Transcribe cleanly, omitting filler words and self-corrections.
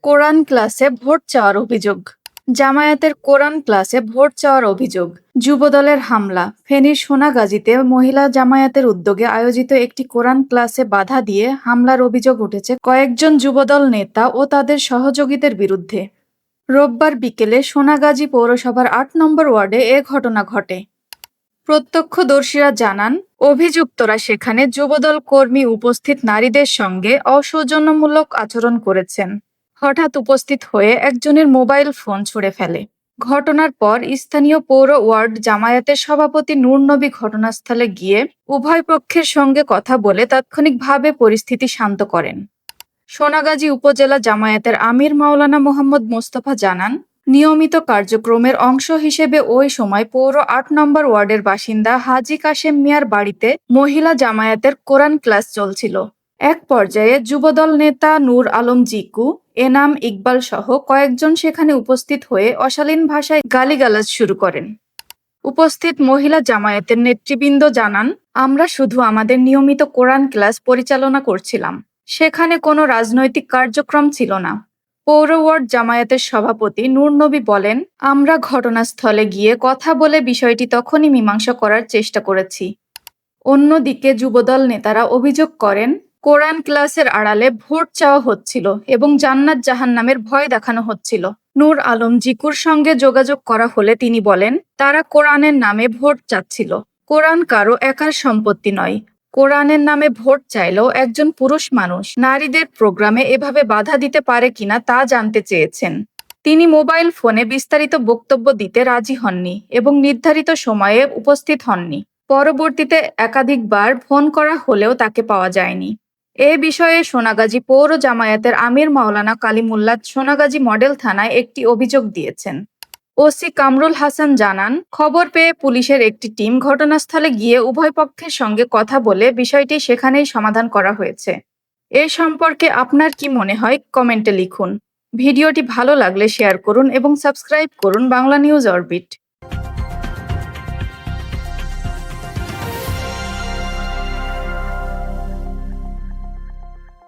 কোরআন ক্লাসে ভোট চাওয়ার অভিযোগ। জামায়াতের কোরআন ক্লাসে ভোট চাওয়ার অভিযোগ। যুবদলের হামলা। ফেনীর সোনাগাজীতে মহিলা জামায়াতের উদ্যোগে আয়োজিত একটি কোরআন ক্লাসে বাধা দিয়ে হামলার অভিযোগ উঠেছে কয়েকজন যুবদল নেতা ও তাদের সহযোগীদের বিরুদ্ধে। রোববার বিকেলে সোনাগাজী পৌরসভার ৮ নম্বর ওয়ার্ডে এ ঘটনা ঘটে। প্রত্যক্ষদর্শীরা জানান, অভিযুক্তরা সেখানে যুবদল কর্মী উপস্থিত নারীদের সঙ্গে অসৌজন্যমূলক আচরণ করেছেন। হঠাৎ উপস্থিত হয়ে একজনের মোবাইল ফোন ছুঁড়ে ফেলে। ঘটনার পর স্থানীয় পৌর ওয়ার্ড জামায়াতের সভাপতি নূর নবী ঘটনাস্থলে গিয়ে উভয় পক্ষের সঙ্গে কথা বলে তাৎক্ষণিকভাবে পরিস্থিতি শান্ত করেন। সোনাগাজী উপজেলা জামায়াতের আমির মাওলানা মোহাম্মদ মোস্তফা জানান, নিয়মিত কার্যক্রমের অংশ হিসেবে ওই সময় পৌর ৮ নম্বর ওয়ার্ডের বাসিন্দা হাজী কাশেম মিয়ার বাড়িতে মহিলা জামায়াতের কোরআন ক্লাস চলছিল। এক পর্যায়ে যুবদল নেতা নূর আলম জিকু, এনাম ইকবাল সহ কয়েকজন সেখানে উপস্থিত হয়ে অশালীন ভাষায় গালিগালাজ শুরু করেন। উপস্থিত মহিলা জামায়াতের নেতৃবৃন্দ জানান, আমরা শুধু আমাদের নিয়মিত কোরআন ক্লাস পরিচালনা করছিলাম। সেখানে কোনো রাজনৈতিক কার্যক্রম ছিল না। পৌর ওয়ার্ড জামায়াতের সভাপতি নূর নবী বলেন, আমরা ঘটনাস্থলে গিয়ে কথা বলে বিষয়টি তখনই মীমাংসা করার চেষ্টা করেছি। অন্যদিকে যুবদল নেতারা অভিযোগ করেন, কোরআন ক্লাসের আড়ালে ভোট চাওয়া হচ্ছিল এবং জান্নাত জাহান্নামের ভয় দেখানো হচ্ছিল। নূর আলম জিকুর সঙ্গে যোগাযোগ করা হলে তিনি বলেন, তারা কোরআনের নামে ভোট চাচ্ছিল। কোরআন কারো একার সম্পত্তি নয়। কোরআনের নামে ভোট চাইলেও একজন পুরুষ মানুষ নারীদের প্রোগ্রামে এভাবে বাধা দিতে পারে কিনা তা জানতে চেয়েছেন। তিনি মোবাইল ফোনে বিস্তারিত বক্তব্য দিতে রাজি হননি এবং নির্ধারিত সময়ে উপস্থিত হননি। পরবর্তীতে একাধিকবার ফোন করা হলেও তাকে পাওয়া যায়নি। এ বিষয়ে সোনাগাজী পৌর জামায়াতের আমির মাওলানা কালিমুল্লাহ সোনাগাজী মডেল থানায় একটি অভিযোগ দিয়েছেন। ওসি কামরুল হাসান জানান, খবর পেয়ে পুলিশের একটি টিম ঘটনাস্থলে গিয়ে উভয় পক্ষের সঙ্গে কথা বলে বিষয়টি সেখানেই সমাধান করা হয়েছে। এ সম্পর্কে আপনার কি মনে হয় কমেন্টে লিখুন। ভিডিওটি ভালো লাগলে শেয়ার করুন এবং সাবস্ক্রাইব করুন বাংলা নিউজ অরবিট।